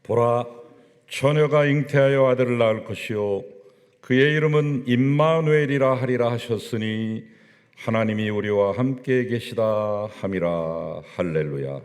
보라, 처녀가 잉태하여 아들을 낳을 것이요 그의 이름은 임마누엘이라 하리라 하셨으니 하나님이 우리와 함께 계시다 함이라. 할렐루야.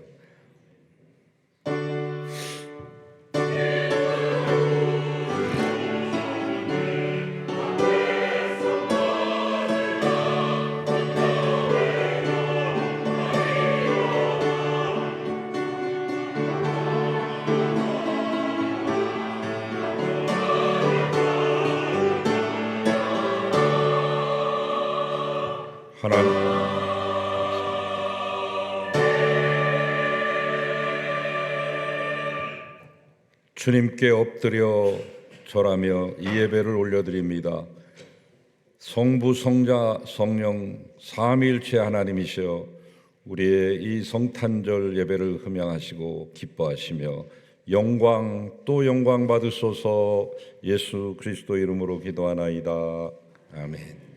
하나님, 주님께 엎드려 절하며 이 예배를 올려드립니다. 성부, 성자, 성령 삼위일체 하나님이시여 우리의 이 성탄절 예배를 흠양하시고 기뻐하시며 영광 또 영광 받으소서. 예수 그리스도 이름으로 기도하나이다. 아멘.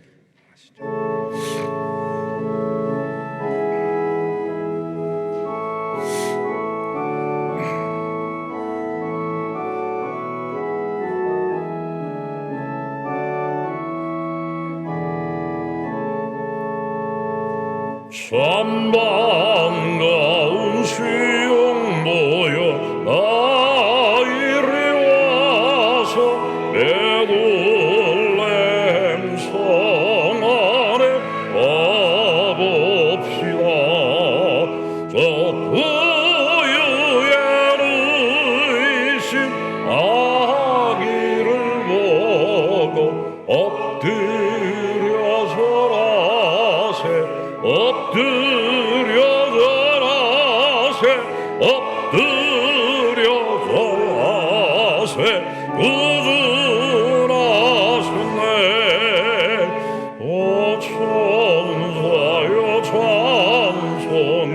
참 반가운 시영 모여 나 이리 와서 베들레헴 성 안에 와봅시다. 저 부유에 누이신 아기를 보고 엎드려 절하세. 엎드려 절하세. 엎드려 절하세. 구주나셨네. 오 천사여 찬송을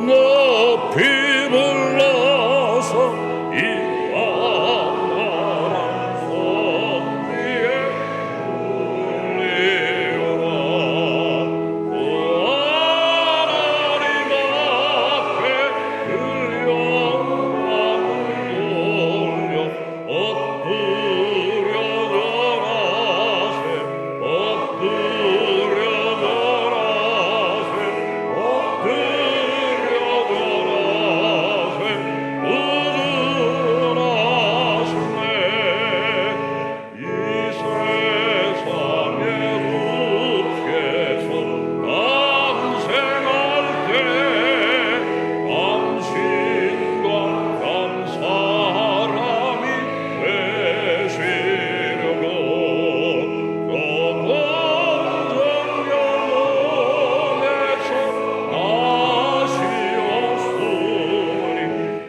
높이 불러서 이 완전한 성 위에 올리라. 하나님 앞에 그 영광을 올려 엎드려 절하세. 엎드려 절하세. 엎드려 절하세. 구주나셨네. 이 세상의 흙에서 탄생할 때 당신과 한 사람이 되시려고 저 본전 영혼에서 나시었으니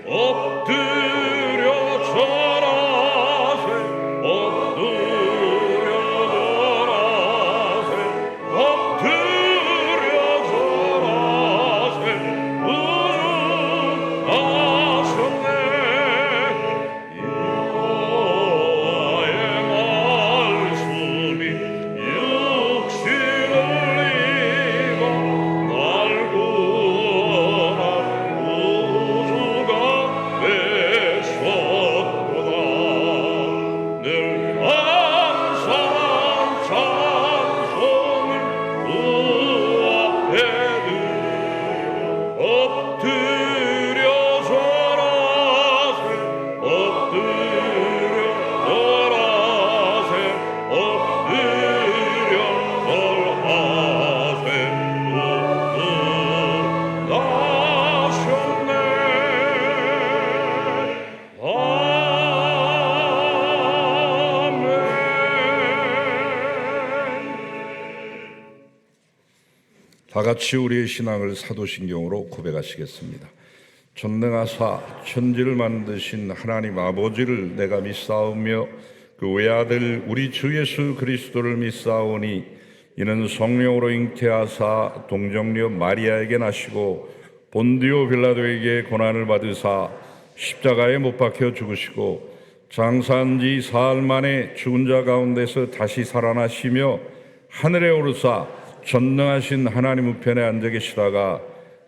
엎드려 절하세. 엎드려 절하세. 엎드려 절하세. 구주나셨네. 여호와의 말씀이 육신을 입어 날 구원한 구주가 되셨구나. 늘 항상 찬송을 그 앞에 드려 엎드려 절하세. 엎드려 절하세. 엎드려 절하세. 구주나셨네. 아멘. 다 같이 우리의 신앙을 사도신경으로 고백하시겠습니다. 전능하사 천지를 만드신 하나님 아버지를 내가 믿사오며 그 외아들 우리 주 예수 그리스도를 믿사오니 이는 성령으로 잉태하사 동정녀 마리아에게 나시고 본디오 빌라도에게 고난을 받으사 십자가에 못 박혀 죽으시고 장사한 지 사흘 만에 죽은 자 가운데서 다시 살아나시며 하늘에 오르사 전능하신 하나님 우편에 앉아 계시다가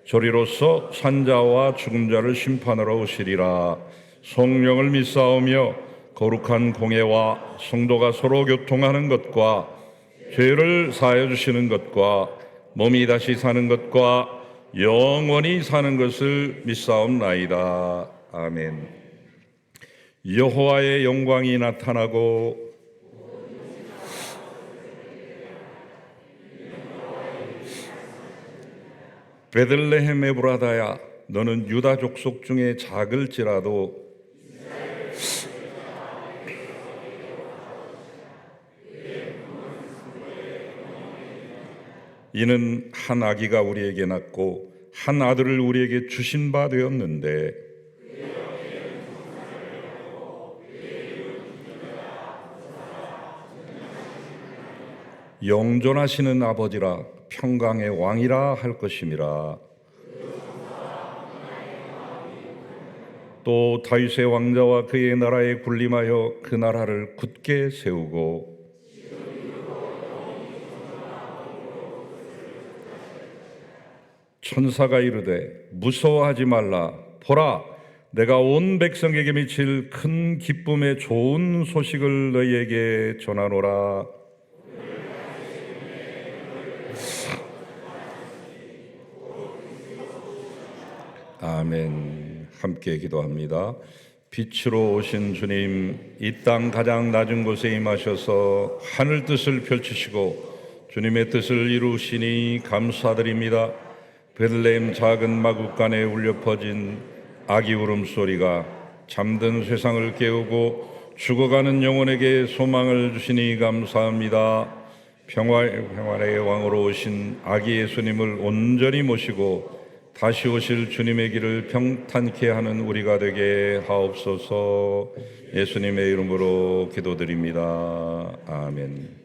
저리로서 산자와 죽은 자를 심판하러 오시리라. 성령을 믿사오며 거룩한 공예와 성도가 서로 교통하는 것과 죄를 사하여 주시는 것과 몸이 다시 사는 것과 영원히 사는 것을 믿사옵나이다. 아멘. 여호와의 영광이 나타나고 베들레헴 에브라다야, 너는 유다 족속 중에 작을지라도 이는 한 아기가 우리에게 낳고 한 아들을 우리에게 주신 바 되었는데 영존하시는 아버지라 평강의 왕이라 할 것임이라. 또 다윗의 왕자와 그의 나라에 군림하여 그 나라를 굳게 세우고 천사가 이르되 무서워하지 말라. 보라, 내가 온 백성에게 미칠 큰 기쁨의 좋은 소식을 너희에게 전하노라. 아멘. 함께 기도합니다. 빛으로 오신 주님, 이 땅 가장 낮은 곳에 임하셔서 하늘 뜻을 펼치시고 주님의 뜻을 이루시니 감사드립니다. 베들레헴 작은 마국간에 울려 퍼진 아기 울음소리가 잠든 세상을 깨우고 죽어가는 영혼에게 소망을 주시니 감사합니다. 평화의 왕으로 오신 아기 예수님을 온전히 모시고 다시 오실 주님의 길을 평탄케 하는 우리가 되게 하옵소서. 예수님의 이름으로 기도드립니다. 아멘.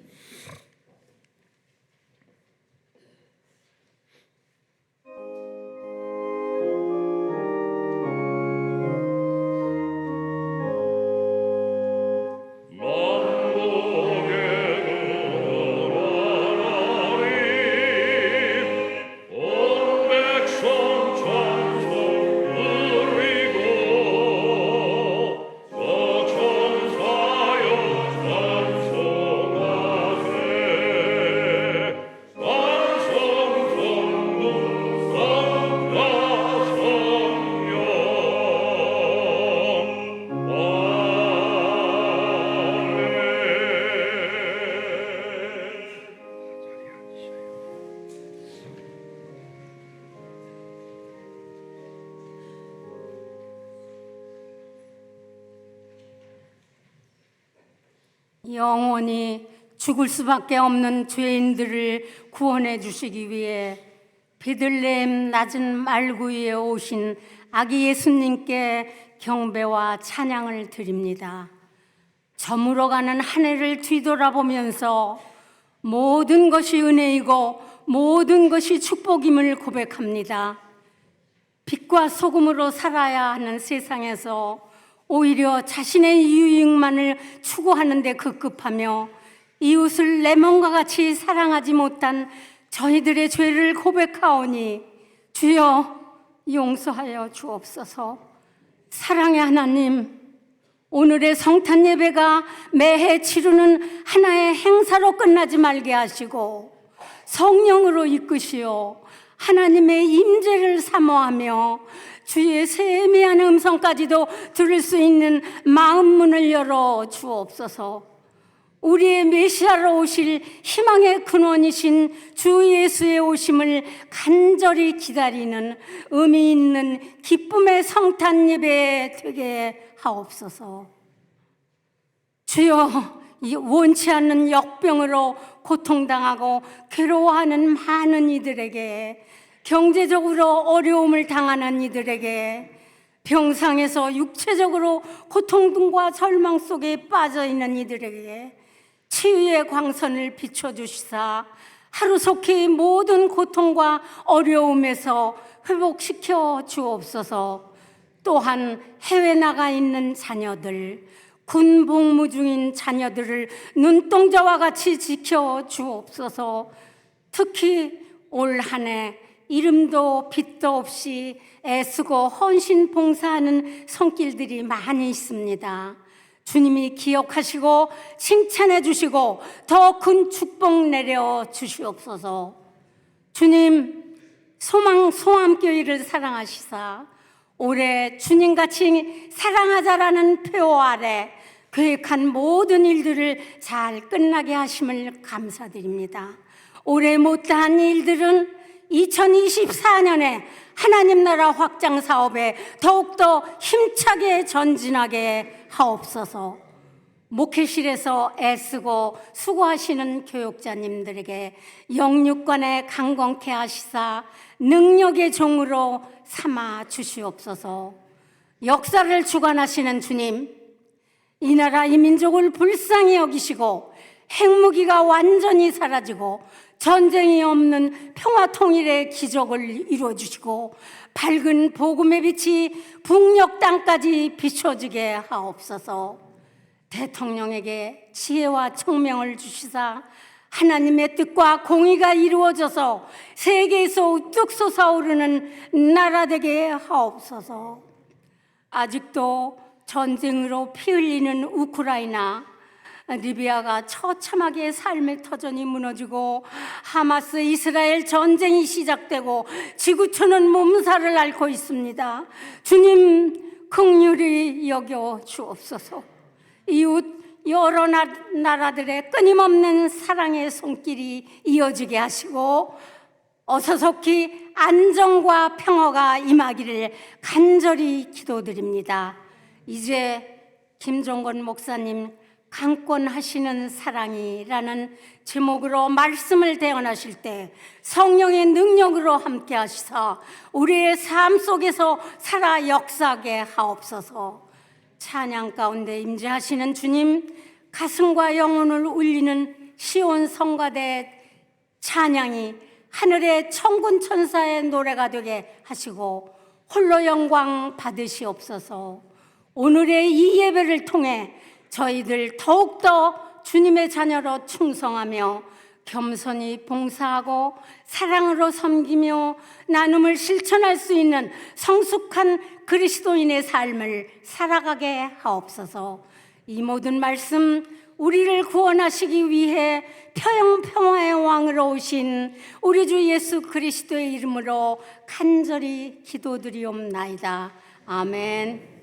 영원히 죽을 수밖에 없는 죄인들을 구원해 주시기 위해 베들레헴 낮은 말구 위에 오신 아기 예수님께 경배와 찬양을 드립니다. 저물어가는 한 해를 뒤돌아보면서 모든 것이 은혜이고 모든 것이 축복임을 고백합니다. 빛과 소금으로 살아야 하는 세상에서 오히려 자신의 유익만을 추구하는 데 급급하며 이웃을 내 몸과 같이 사랑하지 못한 저희들의 죄를 고백하오니 주여 용서하여 주옵소서. 사랑의 하나님, 오늘의 성탄 예배가 매해 치르는 하나의 행사로 끝나지 말게 하시고 성령으로 이끄시어 하나님의 임재를 사모하며 주의 세미한 음성까지도 들을 수 있는 마음 문을 열어 주옵소서. 우리의 메시아로 오실 희망의 근원이신 주 예수의 오심을 간절히 기다리는 의미 있는 기쁨의 성탄 예배 되게 하옵소서. 주여, 이 원치 않는 역병으로 고통당하고 괴로워하는 많은 이들에게, 경제적으로 어려움을 당하는 이들에게, 병상에서 육체적으로 고통과 절망 속에 빠져있는 이들에게 치유의 광선을 비춰주시사 하루속히 모든 고통과 어려움에서 회복시켜 주옵소서. 또한 해외 나가 있는 자녀들, 군 복무 중인 자녀들을 눈동자와 같이 지켜 주옵소서. 특히 올 한 해 이름도 빛도 없이 애쓰고 헌신 봉사하는 손길들이 많이 있습니다. 주님이 기억하시고 칭찬해 주시고 더 큰 축복 내려 주시옵소서. 주님, 소망교회를 사랑하시사 올해 주님같이 사랑하자라는 표 아래 계획한 모든 일들을 잘 끝나게 하심을 감사드립니다. 올해 못다한 일들은 2024년에 하나님 나라 확장 사업에 더욱더 힘차게 전진하게 하옵소서. 목회실에서 애쓰고 수고하시는 교육자님들에게 영육간에 강건케 하시사 능력의 종으로 삼아 주시옵소서. 역사를 주관하시는 주님, 이 나라 이 민족을 불쌍히 여기시고 핵무기가 완전히 사라지고 전쟁이 없는 평화 통일의 기적을 이루어 주시고 밝은 복음의 빛이 북녘 땅까지 비춰지게 하옵소서. 대통령에게 지혜와 청명을 주시사 하나님의 뜻과 공의가 이루어져서 세계에서 우뚝 솟아오르는 나라 되게 하옵소서. 아직도 전쟁으로 피 흘리는 우크라이나, 리비아가 처참하게 삶의 터전이 무너지고 하마스 이스라엘 전쟁이 시작되고 지구촌은 몸살을 앓고 있습니다. 주님, 긍휼히 여겨 주옵소서. 이웃 여러 나라들의 끊임없는 사랑의 손길이 이어지게 하시고 어서속히 안정과 평화가 임하기를 간절히 기도드립니다. 이제 김종건 목사님 강권하시는 사랑이라는 제목으로 말씀을 대언하실 때 성령의 능력으로 함께 하시사 우리의 삶 속에서 살아 역사하게 하옵소서. 찬양 가운데 임재하시는 주님, 가슴과 영혼을 울리는 시온 성가대 찬양이 하늘의 천군 천사의 노래가 되게 하시고 홀로 영광 받으시옵소서. 오늘의 이 예배를 통해 저희들 더욱더 주님의 자녀로 충성하며 겸손히 봉사하고 사랑으로 섬기며 나눔을 실천할 수 있는 성숙한 그리스도인의 삶을 살아가게 하옵소서. 이 모든 말씀 우리를 구원하시기 위해 평화의 왕으로 오신 우리 주 예수 그리스도의 이름으로 간절히 기도드리옵나이다. 아멘.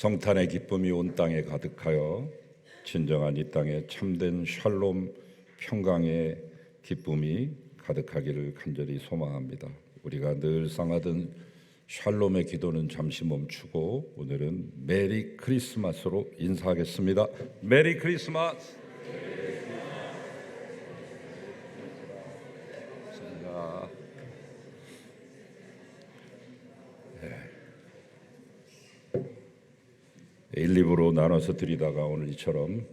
성탄의 기쁨이 온 땅에 가득하여 진정한 이 땅에 참된 샬롬 평강의 기쁨이 가득하기를 간절히 소망합니다. 우리가 늘상 하던 샬롬의 기도는 잠시 멈추고 오늘은 메리 크리스마스로 인사하겠습니다. 메리 크리스마스. 감사합니다. 1, 2부로 나눠서 드리다가 오늘 이처럼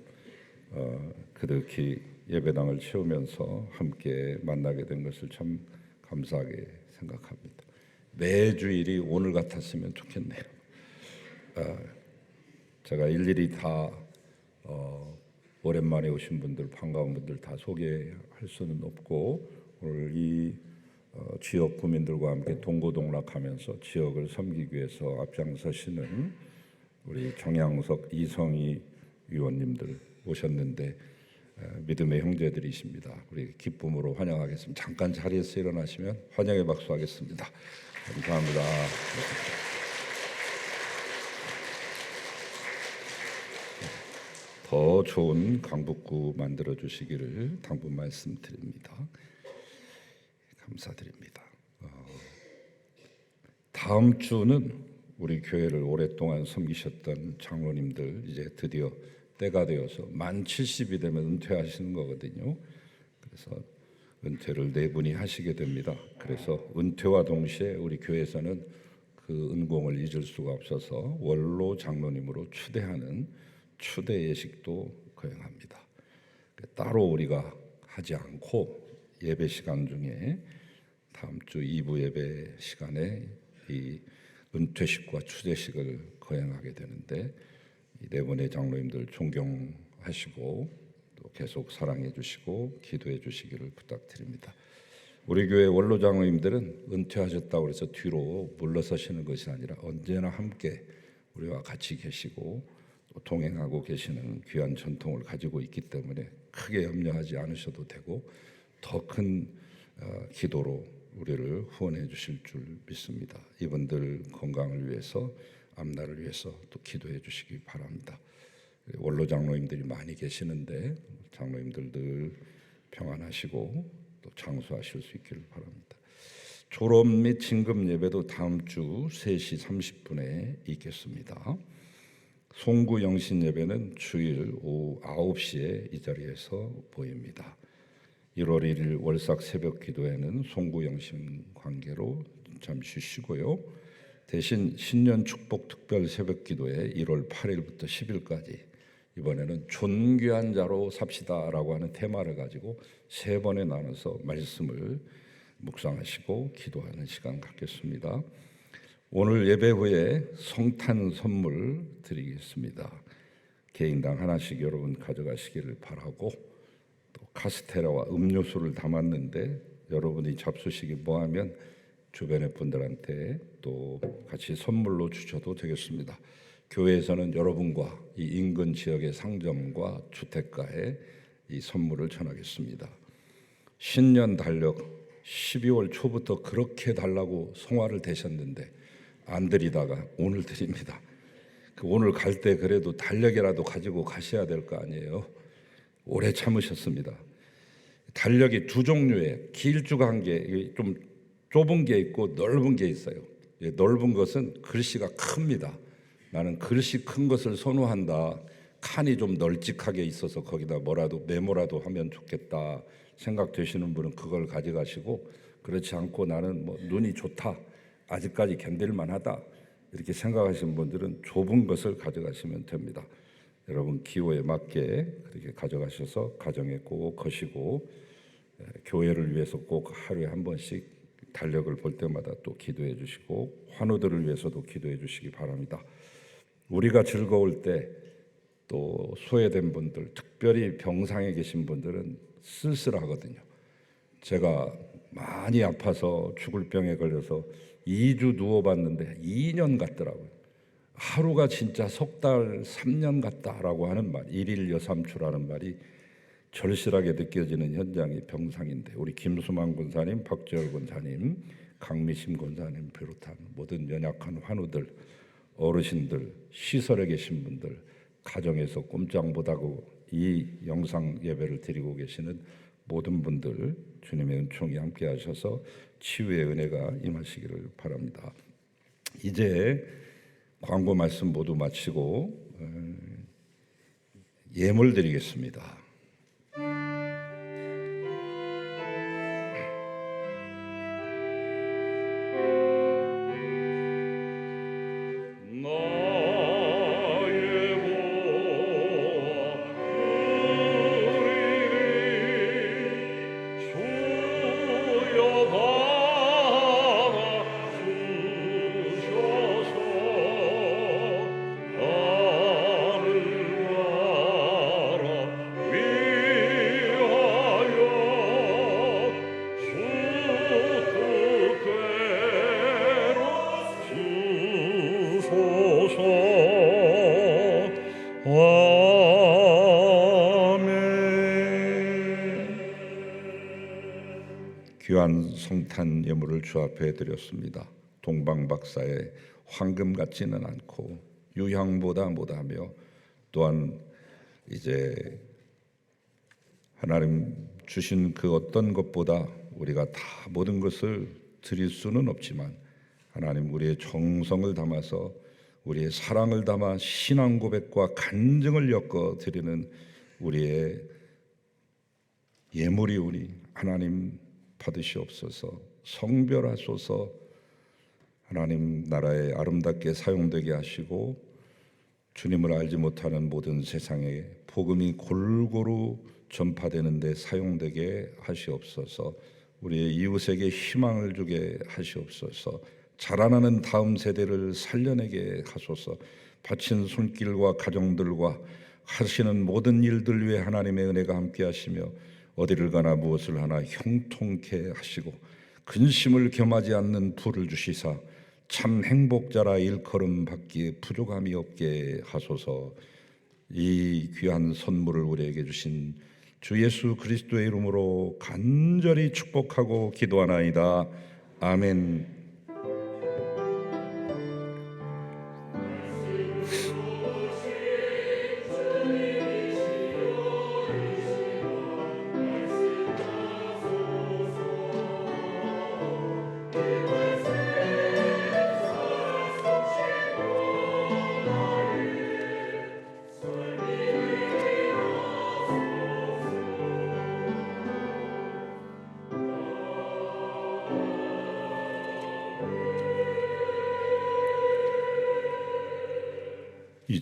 그득히 예배당을 채우면서 함께 만나게 된 것을 참 감사하게 생각합니다. 매주일이 오늘 같았으면 좋겠네요. 제가 일일이 다 오랜만에 오신 분들, 반가운 분들 다 소개할 수는 없고 오늘 이 지역 구민들과 함께 동고동락하면서 지역을 섬기기 위해서 앞장서시는 우리 정양석, 이성희 위원님들 오셨는데 믿음의 형제들이십니다. 우리 기쁨으로 환영하겠습니다. 잠깐 자리에서 일어나시면 환영의 박수 하겠습니다. 감사합니다. 더 좋은 강북구 만들어 주시기를 당부 말씀드립니다. 감사드립니다. 다음 주는 우리 교회를 오랫동안 섬기셨던 장로님들 이제 드디어 때가 되어서 만 70이 되면 은퇴하시는 거거든요. 그래서 은퇴를 네 분이 하시게 됩니다. 그래서 은퇴와 동시에 우리 교회에서는 그 은공을 잊을 수가 없어서 원로 장로님으로 추대하는 추대 예식도 거행합니다. 따로 우리가 하지 않고 예배 시간 중에 다음 주 2부 예배 시간에 이 은퇴식과 추대식을 거행하게 되는데 이 네 분의 장로님들 존경하시고 또 계속 사랑해 주시고 기도해 주시기를 부탁드립니다. 우리 교회 원로 장로님들은 은퇴하셨다고 해서 뒤로 물러서시는 것이 아니라 언제나 함께 우리와 같이 계시고 또 동행하고 계시는 귀한 전통을 가지고 있기 때문에 크게 염려하지 않으셔도 되고 더 큰 기도로 우리를 후원해 주실 줄 믿습니다. 이분들 건강을 위해서 앞날을 위해서 또 기도해 주시기 바랍니다. 원로 장로님들이 많이 계시는데 장로님들 늘 평안하시고 또 장수하실 수 있기를 바랍니다. 졸업 및 진급 예배도 다음 주 3시 30분에 있겠습니다. 송구 영신 예배는 주일 오후 9시에 이 자리에서 보입니다. 1월 1일 월삭 새벽 기도회는 송구 영신 관계로 잠시 쉬고요. 대신 신년 축복 특별 새벽 기도회 1월 8일부터 10일까지 이번에는 존귀한 자로 삽시다라고 하는 테마를 가지고 3번에 나눠서 말씀을 묵상하시고 기도하는 시간 갖겠습니다. 오늘 예배 후에 성탄 선물 드리겠습니다. 개인당 하나씩 여러분 가져가시기를 바라고 또 카스테라와 음료수를 담았는데 여러분이 잡수시기 뭐하면 주변의 분들한테 또 같이 선물로 주셔도 되겠습니다. 교회에서는 여러분과 이 인근 지역의 상점과 주택가에 이 선물을 전하겠습니다. 신년 달력 12월 초부터 그렇게 달라고 성화를 대셨는데 안 드리다가 오늘 드립니다. 오늘 갈 때 그래도 달력이라도 가지고 가셔야 될 거 아니에요. 오래 참으셨습니다. 달력이 두 종류의 길쭉한 게 좀 좁은 게 있고 넓은 게 있어요. 넓은 것은 글씨가 큽니다. 나는 글씨 큰 것을 선호한다. 칸이 좀 널찍하게 있어서 거기다 뭐라도 메모라도 하면 좋겠다 생각되시는 분은 그걸 가져가시고, 그렇지 않고 나는 뭐 눈이 좋다, 아직까지 견딜만하다 이렇게 생각하시는 분들은 좁은 것을 가져가시면 됩니다. 여러분 기호에 맞게 그렇게 가져가셔서 가정에 꼭 거시고 교회를 위해서 꼭 하루에 한 번씩 달력을 볼 때마다 또 기도해 주시고 환우들을 위해서도 기도해 주시기 바랍니다. 우리가 즐거울 때 또 소외된 분들, 특별히 병상에 계신 분들은 쓸쓸하거든요. 제가 많이 아파서 죽을 병에 걸려서 2주 누워봤는데 2년 같더라고요. 하루가 진짜 석 달, 3년 같다라고 하는 말, 일일 여삼추라는 말이 절실하게 느껴지는 현장이 병상인데 우리 김수만 권사님, 박재열 권사님, 강미심 권사님 비롯한 모든 연약한 환우들, 어르신들, 시설에 계신 분들, 가정에서 꼼짝 못하고 이 영상 예배를 드리고 계시는 모든 분들 주님의 은총이 함께 하셔서 치유의 은혜가 임하시기를 바랍니다. 이제 광고 말씀 모두 마치고 예물 드리겠습니다. 귀한 성탄 예물을 주 앞에 드렸습니다. 동방박사의 황금 같지는 않고 유향보다 못하며 또한 이제 하나님 주신 그 어떤 것보다 우리가 다 모든 것을 드릴 수는 없지만 하나님 우리의 정성을 담아서 우리의 사랑을 담아 신앙 고백과 간증을 엮어 드리는 우리의 예물이오니 하나님 받으시옵소서. 성별하소서. 하나님 나라에 아름답게 사용되게 하시고 주님을 알지 못하는 모든 세상에 복음이 골고루 전파되는 데 사용되게 하시옵소서. 우리의 이웃에게 희망을 주게 하시옵소서. 자라나는 다음 세대를 살려내게 하소서. 바친 손길과 가정들과 하시는 모든 일들 위해 하나님의 은혜가 함께 하시며 어디를 가나 무엇을 하나 형통케 하시고 근심을 겸하지 않는 부를 주시사 참 행복자라 일컬음 받기에 부족함이 없게 하소서. 이 귀한 선물을 우리에게 주신 주 예수 그리스도의 이름으로 간절히 축복하고 기도하나이다. 아멘.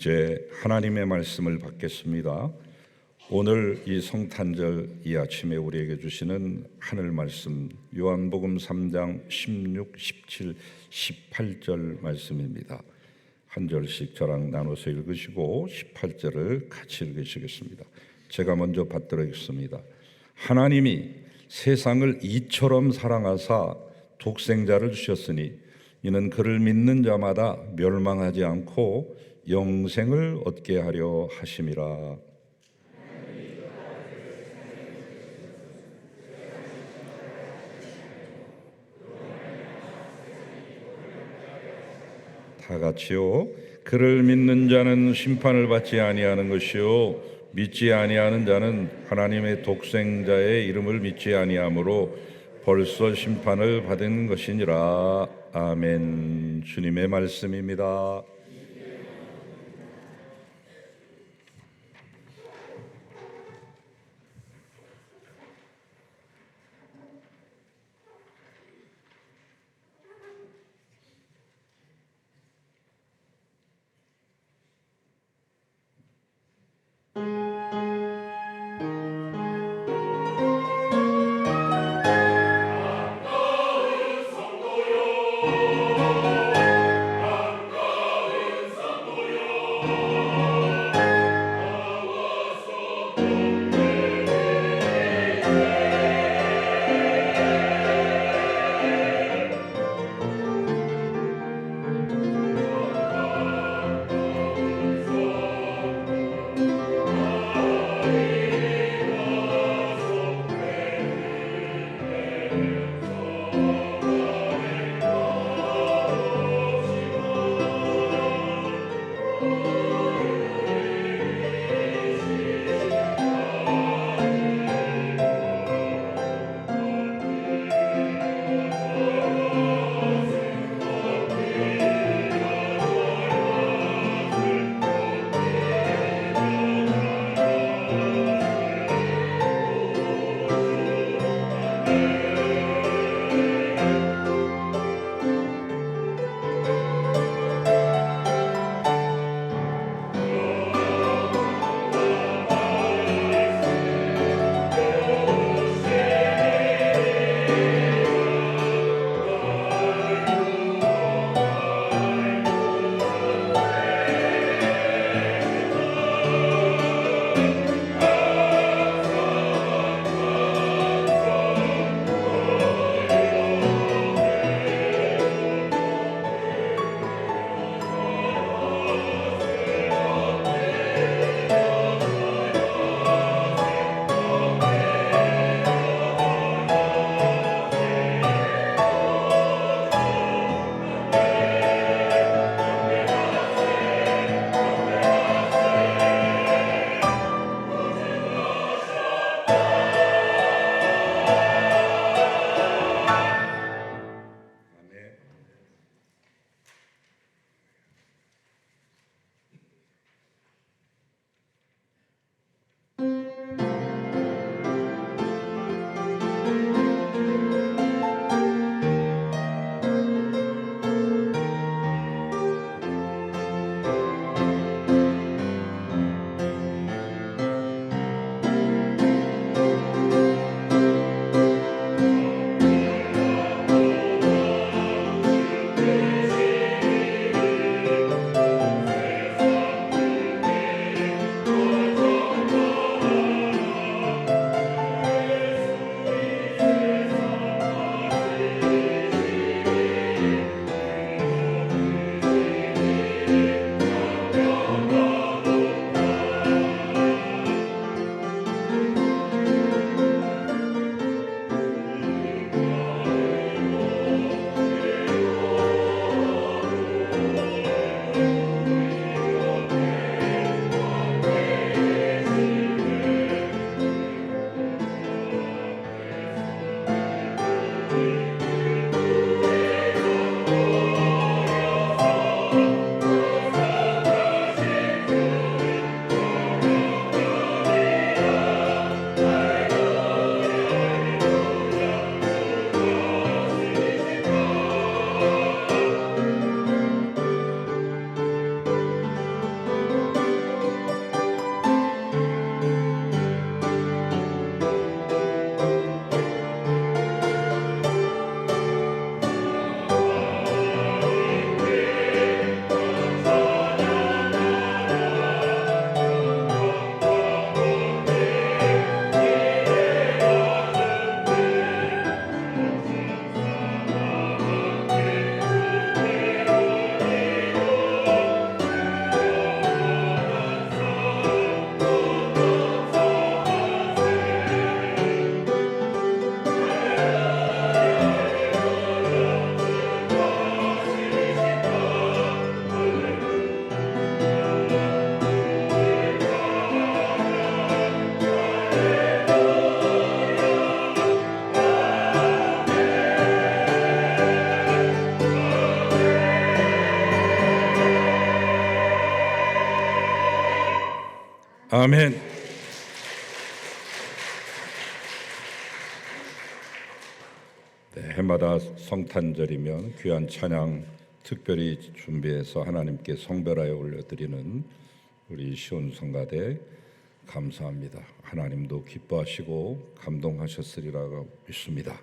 이제 하나님의 말씀을 받겠습니다. 오늘 이 성탄절 이 아침에 우리에게 주시는 하늘 말씀 요한복음 3장 16, 17, 18절 말씀입니다. 한 절씩 저랑 나눠서 읽으시고 18절을 같이 읽으시겠습니다. 제가 먼저 받들겠습니다. 하나님이 세상을 이처럼 사랑하사 독생자를 주셨으니 이는 그를 믿는 자마다 멸망하지 않고 영생을 얻게 하려 하심이라. 다 같이요. 그를 믿는 자는 심판을 받지 아니하는 것이요 믿지 아니하는 자는 하나님의 독생자의 이름을 믿지 아니하므로 벌써 심판을 받은 것이니라. 아멘. 주님의 말씀입니다. 아멘. 네, 해마다 성탄절이면 귀한 찬양 특별히 준비해서 하나님께 성별하여 올려드리는 우리 시온성가대 감사합니다. 하나님도 기뻐하시고 감동하셨으리라고 믿습니다.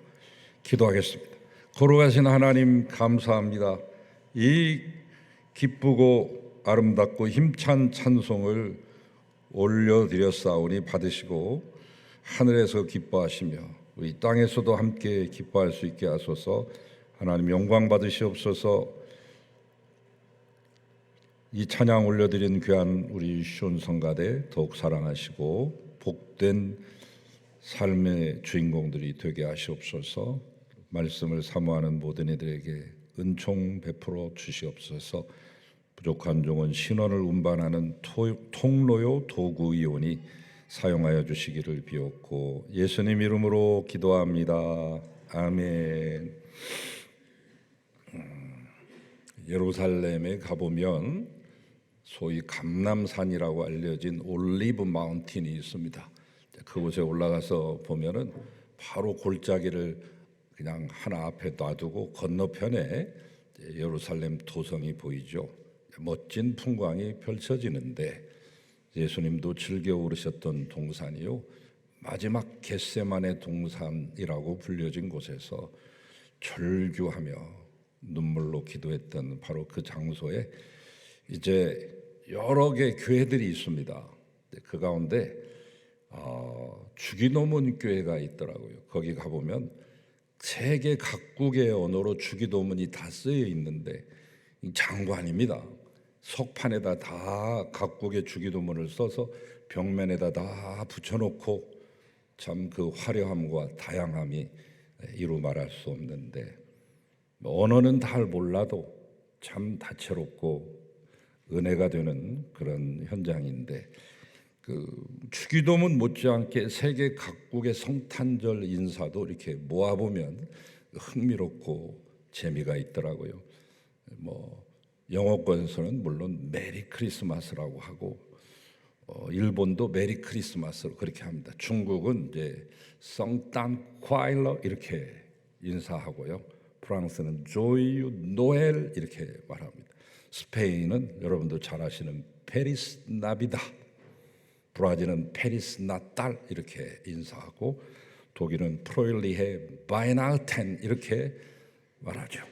기도하겠습니다. 걸어가신 하나님 감사합니다. 이 기쁘고 아름답고 힘찬 찬송을 올려드렸사오니 받으시고 하늘에서 기뻐하시며 우리 땅에서도 함께 기뻐할 수 있게 하소서. 하나님 영광 받으시옵소서. 이 찬양 올려드린 귀한 우리 시온성가대 더욱 사랑하시고 복된 삶의 주인공들이 되게 하시옵소서. 말씀을 사모하는 모든 이들에게 은총 베풀어 주시옵소서. 부족한 종은 신원을 운반하는 통로요 도구이오니 사용하여 주시기를 비옵고 예수님 이름으로 기도합니다. 아멘. 예루살렘에 가보면 소위 감람산이라고 알려진 올리브 마운틴이 있습니다. 그곳에 올라가서 보면은 바로 골짜기를 그냥 하나 앞에 놔두고 건너편에 예루살렘 도성이 보이죠. 멋진 풍광이 펼쳐지는데 예수님도 즐겨 오르셨던 동산이요, 마지막 겟세마네 동산이라고 불려진 곳에서 절규하며 눈물로 기도했던 바로 그 장소에 이제 여러 개 교회들이 있습니다. 그 가운데 주기도문 교회가 있더라고요. 거기 가보면 세계 각국의 언어로 주기도문이 다 쓰여 있는데 장관입니다. 석판에다 다 각국의 주기도문을 써서 벽면에다 다 붙여놓고 참 그 화려함과 다양함이 이루 말할 수 없는데 언어는 잘 몰라도 참 다채롭고 은혜가 되는 그런 현장인데 그 주기도문 못지않게 세계 각국의 성탄절 인사도 이렇게 모아보면 흥미롭고 재미가 있더라고요. 뭐 영어권에서는 물론 메리 크리스마스라고 하고 일본도 메리 크리스마스로 그렇게 합니다. 중국은 이제 성탄 콰일러 이렇게 인사하고요. 프랑스는 조유 노엘 이렇게 말합니다. 스페인은 여러분도 잘 아시는 페리스 나비다, 브라질은 페리스 나탈 이렇게 인사하고 독일은 프로일리헤 바이나우텐 이렇게 말하죠.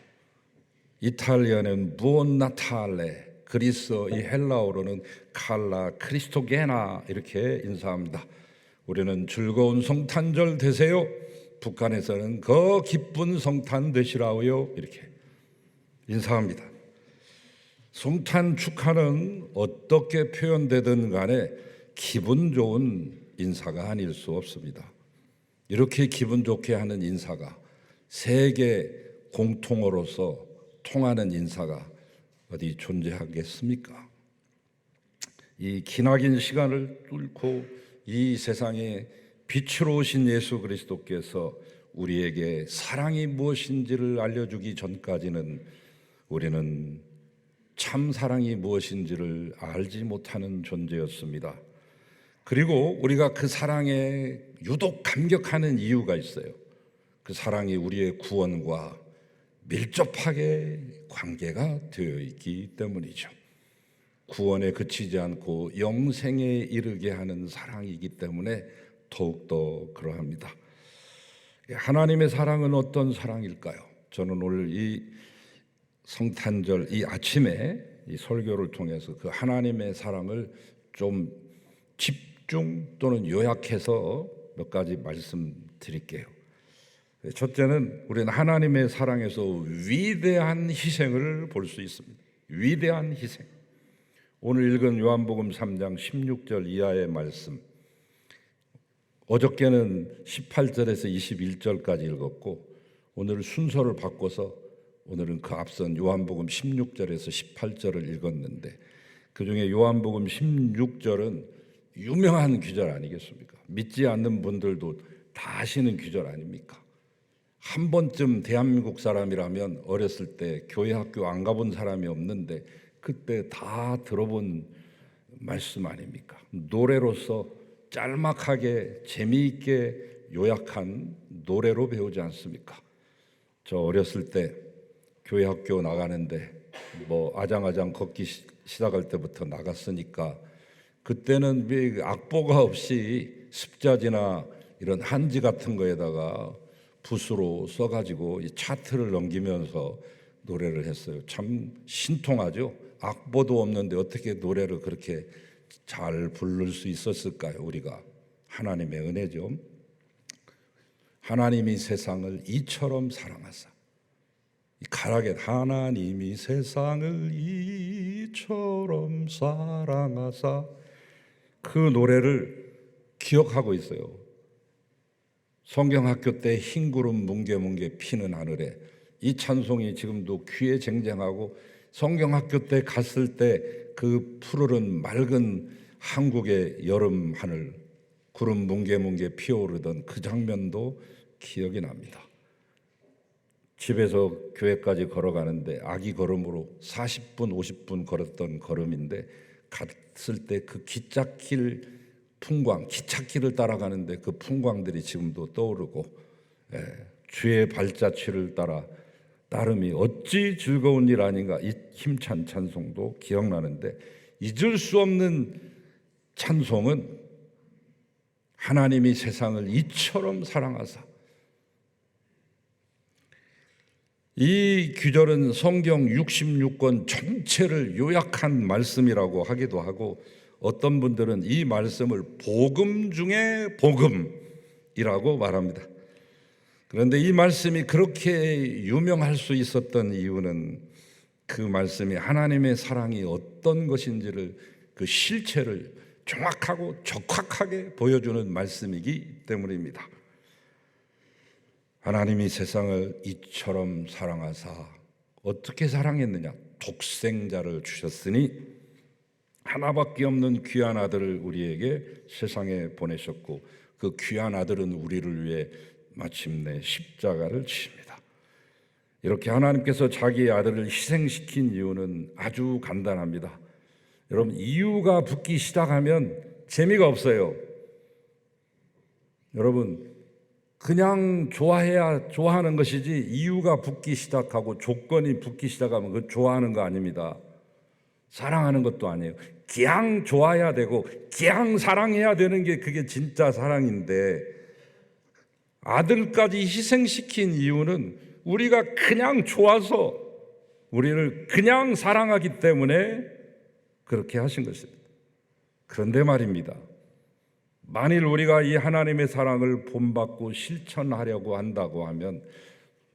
이탈리아는 부온 나탈레, 그리스 이 헬라어로는 칼라 크리스토게나 이렇게 인사합니다. 우리는 즐거운 성탄절 되세요. 북한에서는 그 기쁜 성탄 되시라고요 이렇게 인사합니다. 성탄 축하는 어떻게 표현되든 간에 기분 좋은 인사가 아닐 수 없습니다. 이렇게 기분 좋게 하는 인사가 세계 공통어로서 통하는 인사가 어디 존재하겠습니까? 이 기나긴 시간을 뚫고 이 세상에 빛으로 오신 예수 그리스도께서 우리에게 사랑이 무엇인지를 알려주기 전까지는 우리는 참 사랑이 무엇인지를 알지 못하는 존재였습니다. 그리고 우리가 그 사랑에 유독 감격하는 이유가 있어요. 그 사랑이 우리의 구원과 밀접하게 관계가 되어 있기 때문이죠. 구원에 그치지 않고 영생에 이르게 하는 사랑이기 때문에 더욱더 그러합니다. 하나님의 사랑은 어떤 사랑일까요? 저는 오늘 이 성탄절 이 아침에 이 설교를 통해서 그 하나님의 사랑을 좀 집중 또는 요약해서 몇 가지 말씀드릴게요. 첫째는 우리는 하나님의 사랑에서 위대한 희생을 볼 수 있습니다. 위대한 희생. 오늘 읽은 요한복음 3장 16절 이하의 말씀, 어저께는 18절에서 21절까지 읽었고 오늘 순서를 바꿔서 오늘은 그 앞선 요한복음 16절에서 18절을 읽었는데 그중에 요한복음 16절은 유명한 구절 아니겠습니까? 믿지 않는 분들도 다 아시는 구절 아닙니까? 한 번쯤 대한민국 사람이라면 어렸을 때 교회 학교 안 가본 사람이 없는데 그때 다 들어본 말씀 아닙니까? 노래로서 짤막하게 재미있게 요약한 노래로 배우지 않습니까? 저 어렸을 때 교회 학교 나가는데 아장아장 걷기 시작할 때부터 나갔으니까 그때는 악보가 없이 습자지나 이런 한지 같은 거에다가 붓으로 써가지고 이 차트를 넘기면서 노래를 했어요. 참 신통하죠. 악보도 없는데 어떻게 노래를 그렇게 잘 부를 수 있었을까요? 우리가 하나님의 은혜죠. 하나님이 세상을 이처럼 사랑하사, 이 가락에 하나님이 세상을 이처럼 사랑하사, 그 노래를 기억하고 있어요. 성경학교 때 흰 구름 뭉게뭉게 피는 하늘에, 이 찬송이 지금도 귀에 쟁쟁하고 성경학교 때 갔을 때 그 푸르른 맑은 한국의 여름 하늘, 구름 뭉게뭉게 피어오르던 그 장면도 기억이 납니다. 집에서 교회까지 걸어가는데 아기 걸음으로 40분 50분 걸었던 걸음인데 갔을 때 그 기찻길 풍광, 기찻길을 따라가는데 그 풍광들이 지금도 떠오르고, 주의 발자취를 따라 따름이 어찌 즐거운 일 아닌가, 이 힘찬 찬송도 기억나는데, 잊을 수 없는 찬송은 하나님이 세상을 이처럼 사랑하사. 이 규절은 성경 66권 전체를 요약한 말씀이라고 하기도 하고, 어떤 분들은 이 말씀을 복음 중에 복음이라고 말합니다. 그런데 이 말씀이 그렇게 유명할 수 있었던 이유는 그 말씀이 하나님의 사랑이 어떤 것인지를, 그 실체를 정확하고 적확하게 보여주는 말씀이기 때문입니다. 하나님이 세상을 이처럼 사랑하사, 어떻게 사랑했느냐? 독생자를 주셨으니 하나밖에 없는 귀한 아들을 우리에게 세상에 보내셨고, 그 귀한 아들은 우리를 위해 마침내 십자가를 지십니다. 이렇게 하나님께서 자기의 아들을 희생시킨 이유는 아주 간단합니다. 여러분, 이유가 붙기 시작하면 재미가 없어요. 여러분, 그냥 좋아해야 좋아하는 것이지, 이유가 붙기 시작하고 조건이 붙기 시작하면 그건 좋아하는 거 아닙니다. 사랑하는 것도 아니에요. 그냥 좋아해야 되고 그냥 사랑해야 되는 게 그게 진짜 사랑인데, 아들까지 희생시킨 이유는 우리가 그냥 좋아서, 우리를 그냥 사랑하기 때문에 그렇게 하신 것입니다. 그런데 말입니다, 만일 우리가 이 하나님의 사랑을 본받고 실천하려고 한다고 하면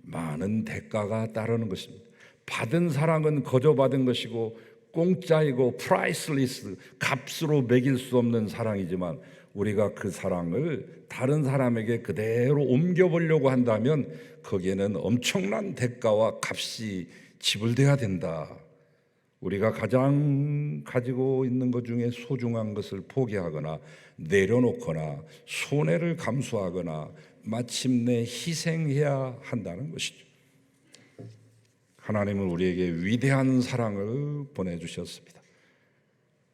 많은 대가가 따르는 것입니다. 받은 사랑은 거저 받은 것이고 공짜이고 프라이슬리스, 값으로 매길 수 없는 사랑이지만, 우리가 그 사랑을 다른 사람에게 그대로 옮겨보려고 한다면 거기에는 엄청난 대가와 값이 지불돼야 된다. 우리가 가장 가지고 있는 것 중에 소중한 것을 포기하거나 내려놓거나 손해를 감수하거나 마침내 희생해야 한다는 것이죠. 하나님은 우리에게 위대한 사랑을 보내주셨습니다.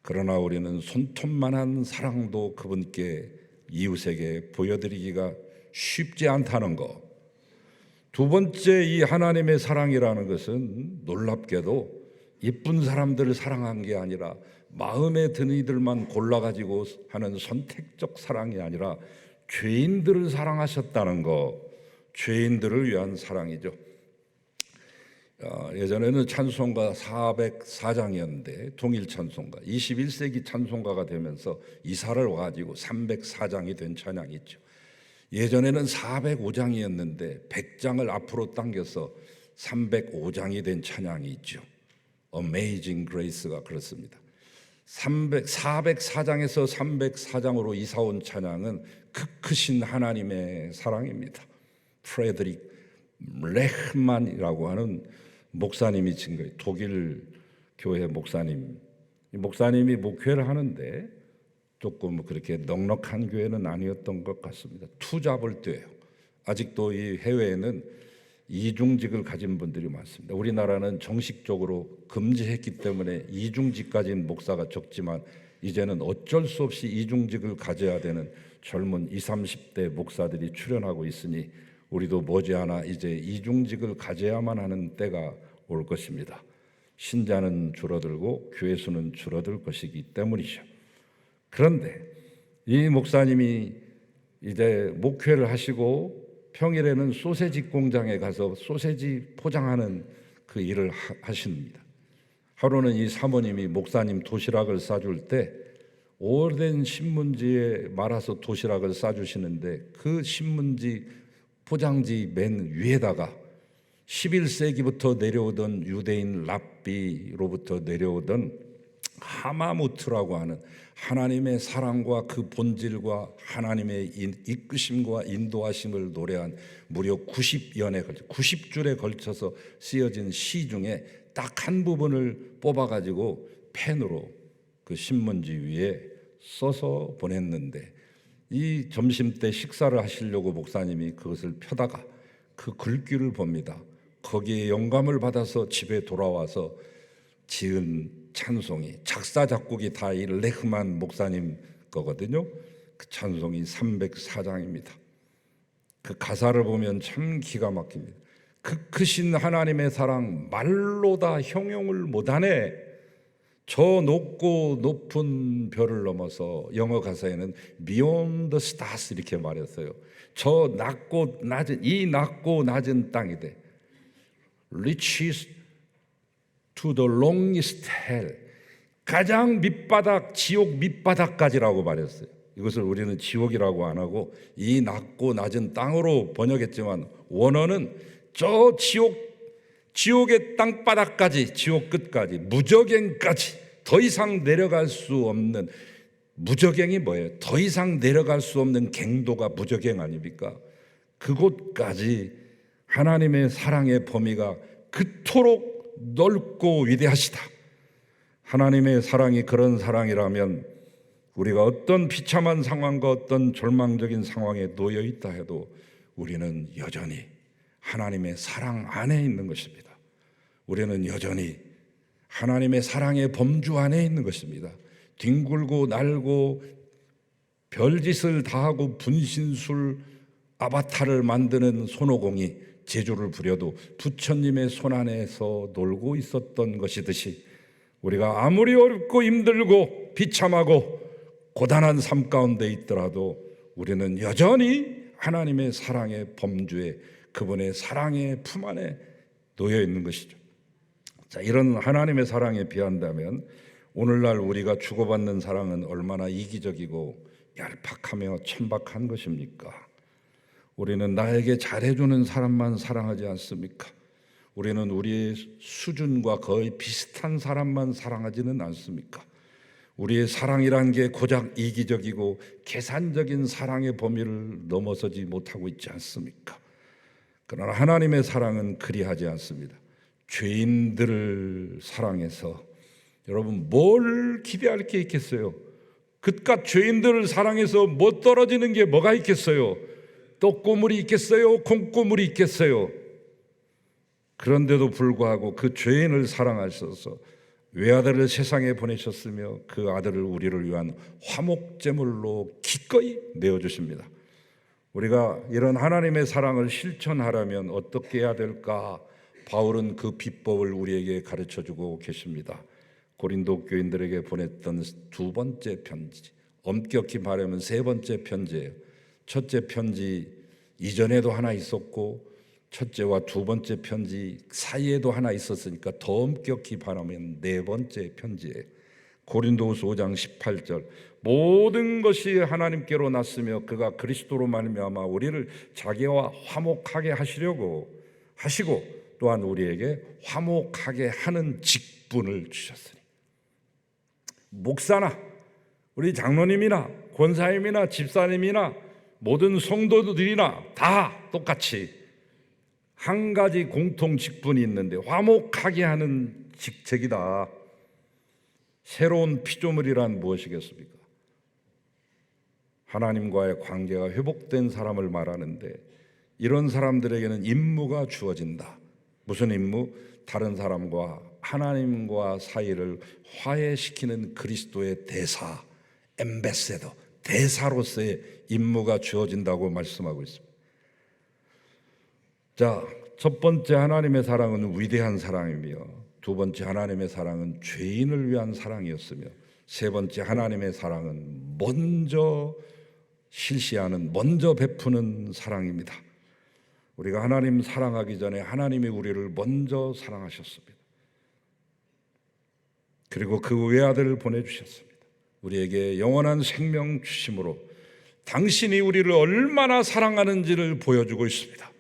그러나 우리는 손톱만한 사랑도 그분께, 이웃에게 보여드리기가 쉽지 않다는 것. 두 번째, 이 하나님의 사랑이라는 것은 놀랍게도 이쁜 사람들을 사랑한 게 아니라 마음에 드는 이들만 골라가지고 하는 선택적 사랑이 아니라 죄인들을 사랑하셨다는 것, 죄인들을 위한 사랑이죠. 예전에는 찬송가 404장이었는데 통일 찬송가, 21세기 찬송가가 되면서 이사를 와가지고 304장이 된 찬양이 있죠. 예전에는 405장이었는데 100장을 앞으로 당겨서 305장이 된 찬양이 있죠. Amazing Grace가 그렇습니다. 404장에서 304장으로 이사온 찬양은 크신 하나님의 사랑입니다. 프레드릭 레흐만이라고 하는 목사님이 진 거예요. 독일 교회 목사님. 이 목사님이 목회를 하는데 조금 그렇게 넉넉한 교회는 아니었던 것 같습니다. 투잡을 뛰어요. 아직도 이 해외에는 이중직을 가진 분들이 많습니다. 우리나라는 정식적으로 금지했기 때문에 이중직 가진 목사가 적지만, 이제는 어쩔 수 없이 이중직을 가져야 되는 젊은 20, 30대 목사들이 출연하고 있으니 우리도 머지않아 이제 이중직을 가져야만 하는 때가 올 것입니다. 신자는 줄어들고 교회 수는 줄어들 것이기 때문이죠. 그런데 이 목사님이 이제 목회를 하시고 평일에는 소세지 공장에 가서 소세지 포장하는 그 일을 하십니다. 하루는 이 사모님이 목사님 도시락을 싸줄 때 오래된 신문지에 말아서 도시락을 싸주시는데 그 신문지 포장지 맨 위에다가 11세기부터 내려오던 유대인 랍비로부터 내려오던 하마무트라고 하는 하나님의 사랑과 그 본질과 하나님의 이끄심과 인도하심을 노래한 무려 90연에 걸쳐 90줄에 걸쳐서 쓰여진 시 중에 딱 한 부분을 뽑아가지고 펜으로 그 신문지 위에 써서 보냈는데 이 점심때 식사를 하시려고 목사님이 그것을 펴다가 그 글귀를 봅니다. 거기에 영감을 받아서 집에 돌아와서 지은 찬송이 작사 작곡이 다 이 레흐만 목사님 거거든요. 그 찬송이 304장입니다. 그 가사를 보면 참 기가 막힙니다. 그 크신 하나님의 사랑 말로 다 형용을 못하네. 저 높고 높은 별을 넘어서 영어 가사에는 Beyond the stars 이렇게 말했어요. 저 낮고 낮은 이 낮고 낮은 땅이대. Reaches to the longest hell. 가장 밑바닥 지옥 밑바닥까지라고 말했어요. 이것을 우리는 지옥이라고 안 하고 이 낮고 낮은 땅으로 번역했지만 원어는 저 지옥의 땅바닥까지 지옥 끝까지 무저갱까지 더 이상 내려갈 수 없는 무저갱이 뭐예요? 더 이상 내려갈 수 없는 갱도가 무저갱 아닙니까? 그곳까지 하나님의 사랑의 범위가 그토록 넓고 위대하시다. 하나님의 사랑이 그런 사랑이라면 우리가 어떤 비참한 상황과 어떤 절망적인 상황에 놓여 있다 해도 우리는 여전히 하나님의 사랑 안에 있는 것입니다. 우리는 여전히 하나님의 사랑의 범주 안에 있는 것입니다. 뒹굴고 날고 별짓을 다하고 분신술 아바타를 만드는 손오공이 재주를 부려도 부처님의 손 안에서 놀고 있었던 것이듯이 우리가 아무리 어렵고 힘들고 비참하고 고단한 삶 가운데 있더라도 우리는 여전히 하나님의 사랑의 범주에 그분의 사랑의 품 안에 놓여 있는 것이죠. 자, 이런 하나님의 사랑에 비한다면 오늘날 우리가 주고받는 사랑은 얼마나 이기적이고 얄팍하며 천박한 것입니까? 우리는 나에게 잘해주는 사람만 사랑하지 않습니까? 우리는 우리의 수준과 거의 비슷한 사람만 사랑하지는 않습니까? 우리의 사랑이란 게 고작 이기적이고 계산적인 사랑의 범위를 넘어서지 못하고 있지 않습니까? 그러나 하나님의 사랑은 그리하지 않습니다. 죄인들을 사랑해서 여러분 뭘 기대할 게 있겠어요? 그깟 죄인들을 사랑해서 못 떨어지는 게 뭐가 있겠어요? 떡고물이 있겠어요? 콩고물이 있겠어요? 그런데도 불구하고 그 죄인을 사랑하셔서 외아들을 세상에 보내셨으며 그 아들을 우리를 위한 화목제물로 기꺼이 내어주십니다. 우리가 이런 하나님의 사랑을 실천하려면 어떻게 해야 될까? 바울은 그 비법을 우리에게 가르쳐주고 계십니다. 고린도 교인들에게 보냈던 두 번째 편지, 엄격히 말하면 세 번째 편지예요. 첫째 편지 이전에도 하나 있었고 첫째와 두 번째 편지 사이에도 하나 있었으니까 더 엄격히 말하면 네 번째 편지예요. 고린도후서 5장 18절 모든 것이 하나님께로 났으며 그가 그리스도로 말미암아 우리를 자기와 화목하게 하시려고 하시고 또한 우리에게 화목하게 하는 직분을 주셨으니 목사나 우리 장로님이나 권사님이나 집사님이나 모든 성도들이나 다 똑같이 한 가지 공통 직분이 있는데 화목하게 하는 직책이다. 새로운 피조물이란 무엇이겠습니까? 하나님과의 관계가 회복된 사람을 말하는데 이런 사람들에게는 임무가 주어진다. 무슨 임무? 다른 사람과 하나님과 사이를 화해시키는 그리스도의 대사, 엠베세더, 대사로서의 임무가 주어진다고 말씀하고 있습니다. 자, 첫 번째 하나님의 사랑은 위대한 사랑이며, 두 번째 하나님의 사랑은 죄인을 위한 사랑이었으며, 세 번째 하나님의 사랑은 먼저 실시하는, 먼저 베푸는 사랑입니다. 우리가 하나님 사랑하기 전에 하나님이 우리를 먼저 사랑하셨습니다. 그리고 그 외아들을 보내주셨습니다. 우리에게 영원한 생명 주심으로 당신이 우리를 얼마나 사랑하는지를 보여주고 있습니다.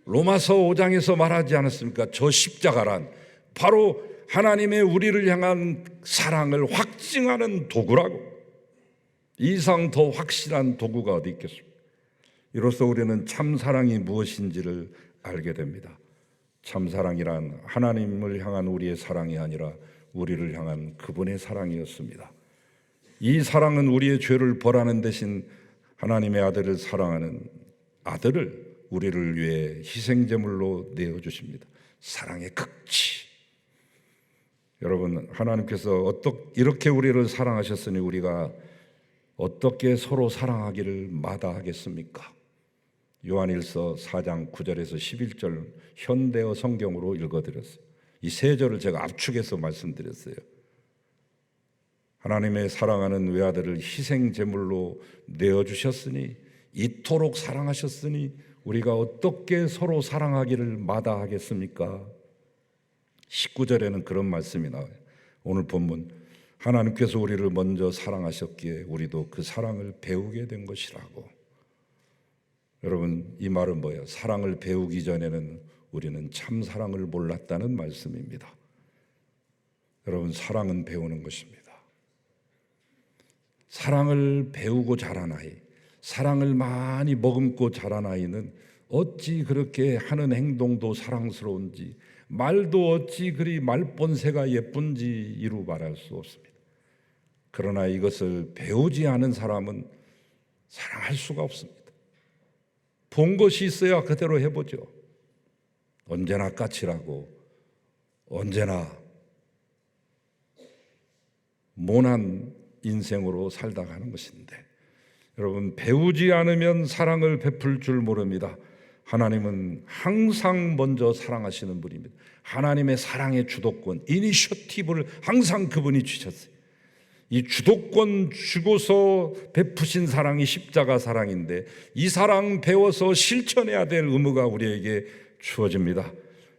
로마서 5장에서 말하지 않았습니까? 저 십자가란 바로 하나님의 우리를 향한 사랑을 확증하는 도구라고. 이 이상 더 확실한 도구가 어디 있겠습니까? 이로써 우리는 참사랑이 무엇인지를 알게 됩니다. 참사랑이란 하나님을 향한 우리의 사랑이 아니라 우리를 향한 그분의 사랑이었습니다. 이 사랑은 우리의 죄를 벌하는 대신 하나님의 아들을 사랑하는 아들을 우리를 위해 희생제물로 내어주십니다. 사랑의 극치. 여러분, 하나님께서 이렇게 우리를 사랑하셨으니 우리가 어떻게 서로 사랑하기를 마다하겠습니까? 요한일서 4장 9절에서 11절 현대어 성경으로 읽어드렸어요. 이 세 절을 제가 압축해서 말씀드렸어요. 하나님의 사랑하는 외아들을 희생제물로 내어주셨으니, 이토록 사랑하셨으니 우리가 어떻게 서로 사랑하기를 마다하겠습니까? 19절에는 그런 말씀이 나와요. 오늘 본문, 하나님께서 우리를 먼저 사랑하셨기에 우리도 그 사랑을 배우게 된 것이라고. 여러분, 이 말은 뭐예요? 사랑을 배우기 전에는 우리는 참 사랑을 몰랐다는 말씀입니다. 여러분, 사랑은 배우는 것입니다. 사랑을 배우고 자란 아이, 사랑을 많이 머금고 자란 아이는 어찌 그렇게 하는 행동도 사랑스러운지, 말도 어찌 그리 말본새가 예쁜지 이루 말할 수 없습니다. 그러나 이것을 배우지 않은 사람은 사랑할 수가 없습니다. 본 것이 있어야 그대로 해보죠. 언제나 까칠하고 언제나 모난 인생으로 살다 가는 것인데, 여러분, 배우지 않으면 사랑을 베풀 줄 모릅니다. 하나님은 항상 먼저 사랑하시는 분입니다. 하나님의 사랑의 주도권, 이니셔티브를 항상 그분이 주셨어요. 이 주도권 주고서 베푸신 사랑이 십자가 사랑인데, 이 사랑 배워서 실천해야 될 의무가 우리에게 주어집니다.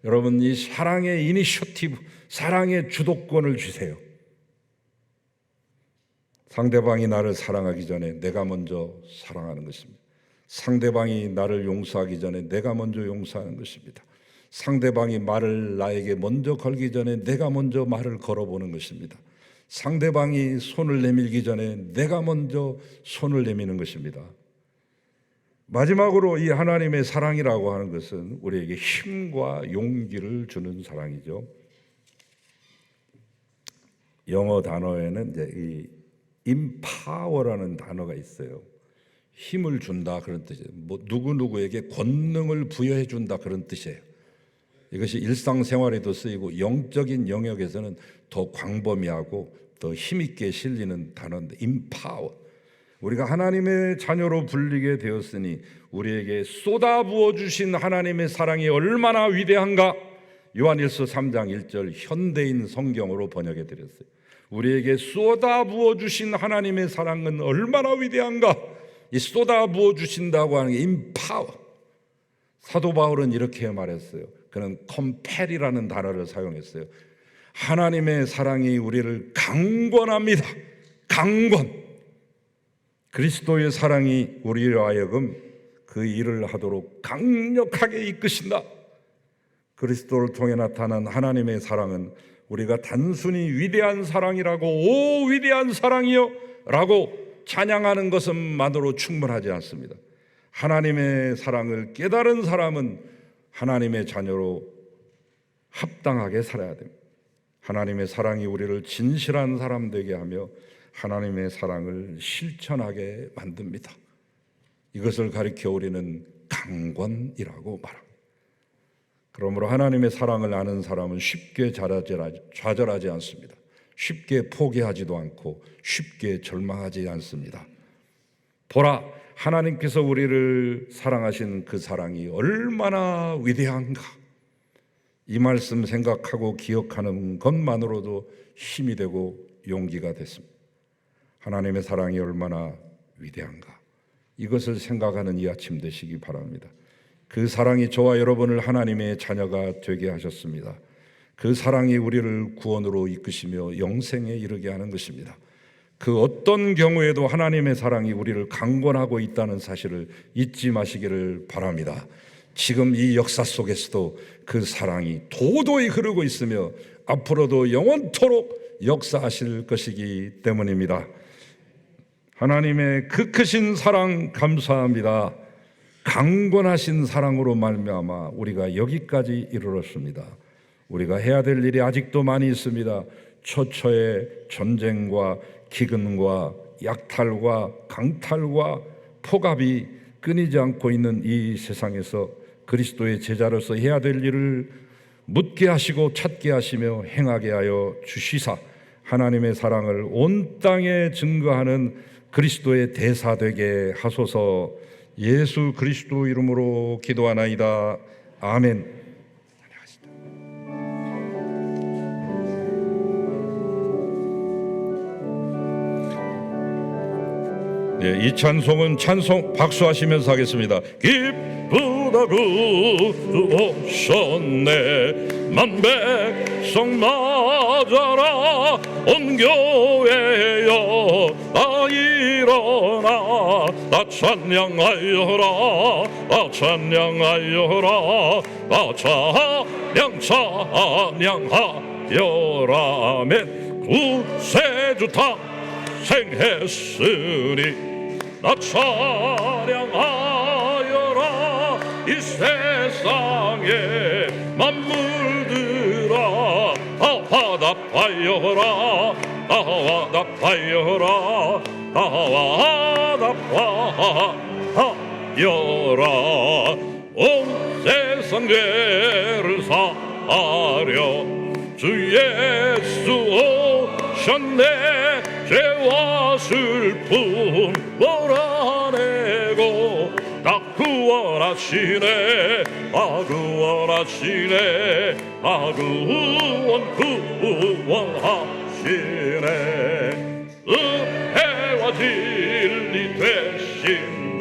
여러분, 이 사랑의 이니셔티브, 사랑의 주도권을 주세요. 상대방이 나를 사랑하기 전에 내가 먼저 사랑하는 것입니다. 상대방이 나를 용서하기 전에 내가 먼저 용서하는 것입니다. 상대방이 말을 나에게 먼저 걸기 전에 내가 먼저 말을 걸어보는 것입니다. 상대방이 손을 내밀기 전에 내가 먼저 손을 내미는 것입니다. 마지막으로 이 하나님의 사랑이라고 하는 것은 우리에게 힘과 용기를 주는 사랑이죠. 영어 단어에는 이제 이 empower라는 단어가 있어요. 힘을 준다 그런 뜻이에요. 뭐 누구누구에게 권능을 부여해 준다 그런 뜻이에요. 이것이 일상생활에도 쓰이고 영적인 영역에서는 더 광범위하고 더 힘있게 실리는 단어인데, empower. 우리가 하나님의 자녀로 불리게 되었으니 우리에게 쏟아부어 주신 하나님의 사랑이 얼마나 위대한가. 요한일서 3장 1절 현대인 성경으로 번역해 드렸어요. 우리에게 쏟아부어 주신 하나님의 사랑은 얼마나 위대한가. 이 쏟아부어 주신다고 하는 게 empower. 사도 바울은 이렇게 말했어요. 그는 compel이라는 단어를 사용했어요. 하나님의 사랑이 우리를 강권합니다. 강권. 그리스도의 사랑이 우리로 하여금 그 일을 하도록 강력하게 이끄신다. 그리스도를 통해 나타난 하나님의 사랑은 우리가 단순히 위대한 사랑이라고, 오 위대한 사랑이요 라고 찬양하는 것만으로 충분하지 않습니다. 하나님의 사랑을 깨달은 사람은 하나님의 자녀로 합당하게 살아야 됩니다. 하나님의 사랑이 우리를 진실한 사람 되게 하며 하나님의 사랑을 실천하게 만듭니다. 이것을 가리켜 우리는 강권이라고 말합니다. 그러므로 하나님의 사랑을 아는 사람은 쉽게 좌절하지 않습니다. 쉽게 포기하지도 않고 쉽게 절망하지 않습니다. 보라, 하나님께서 우리를 사랑하신 그 사랑이 얼마나 위대한가. 이 말씀 생각하고 기억하는 것만으로도 힘이 되고 용기가 됐습니다. 하나님의 사랑이 얼마나 위대한가. 이것을 생각하는 이 아침 되시기 바랍니다. 그 사랑이 저와 여러분을 하나님의 자녀가 되게 하셨습니다. 그 사랑이 우리를 구원으로 이끄시며 영생에 이르게 하는 것입니다. 그 어떤 경우에도 하나님의 사랑이 우리를 강권하고 있다는 사실을 잊지 마시기를 바랍니다. 지금 이 역사 속에서도 그 사랑이 도도히 흐르고 있으며 앞으로도 영원토록 역사하실 것이기 때문입니다. 하나님의 그 크신 사랑 감사합니다. 강권하신 사랑으로 말미암아 우리가 여기까지 이르렀습니다. 우리가 해야 될 일이 아직도 많이 있습니다. 처처의 전쟁과 기근과 약탈과 강탈과 폭압이 끊이지 않고 있는 이 세상에서 그리스도의 제자로서 해야 될 일을 묻게 하시고 찾게 하시며 행하게 하여 주시사 하나님의 사랑을 온 땅에 증거하는 그리스도의 대사 되게 하소서. 예수 그리스도 이름으로 기도하나이다. 아멘. 네, 이 찬송은 찬송 박수하시면서 하겠습니다. 기쁘다고 오셨네. 만백성 맞아라. 온 교회여 나 일어나. 나 찬양하여라. 나 찬양하여라. 나 찬양하여라. 아멘. 구세주 다 생했으니 나 찬양하여라. 이 세상에 만물들아 화답하여라. 화답하여라. 화답하여라. 온 세상 죄를 사하려 주 예수 오셨네. 죄와 슬픔 몰아내고 나 구원하시네. 구원하시네. 구원하시네. 은혜와 진리 되신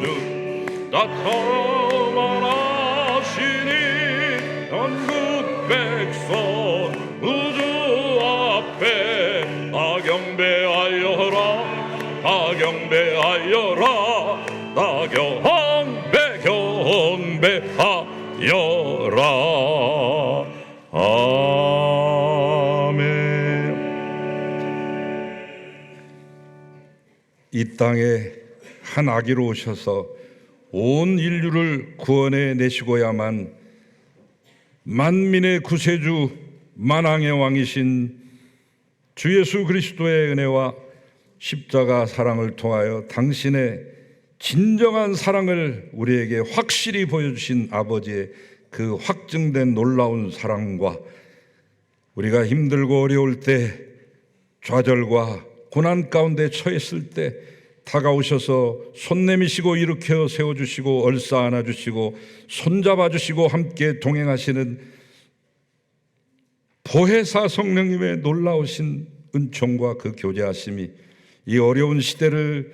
주 나타나시니 전국 백성 우주 앞에 경배하여라. 경배하여라. 경배하여라. 아멘. 이 땅에 한 아기로 오셔서 온 인류를 구원해 내시고야만 만민의 구세주 만왕의 왕이신 주 예수 그리스도의 은혜와 십자가 사랑을 통하여 당신의 진정한 사랑을 우리에게 확실히 보여주신 아버지의 그 확증된 놀라운 사랑과 우리가 힘들고 어려울 때 좌절과 고난 가운데 처했을 때 다가오셔서 손 내미시고 일으켜 세워주시고 얼싸 안아주시고 손잡아주시고 함께 동행하시는 보혜사 성령님의 놀라우신 은총과 그 교제하심이 이 어려운 시대를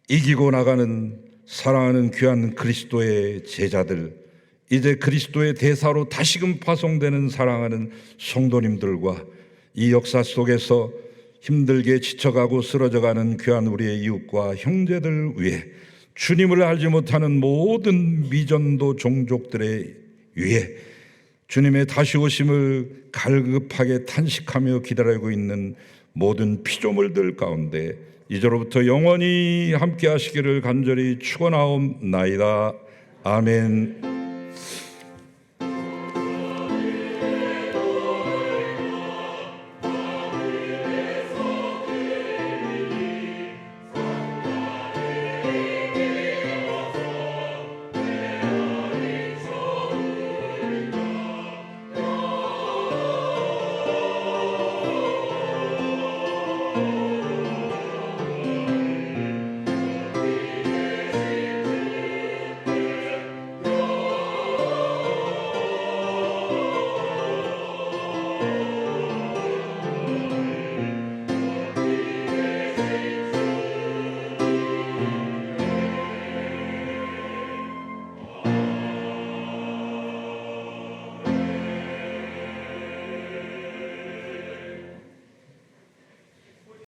이기고 나가는 사랑하는 귀한 그리스도의 제자들, 이제 그리스도의 대사로 다시금 파송되는 사랑하는 성도님들과 이 역사 속에서 힘들게 지쳐가고 쓰러져가는 귀한 우리의 이웃과 형제들 위해 주님을 알지 못하는 모든 미전도 종족들의 위해 주님의 다시 오심을 갈급하게 탄식하며 기다리고 있는 모든 피조물들 가운데 이제로부터 영원히 함께 하시기를 간절히 축원하옵나이다. 아멘.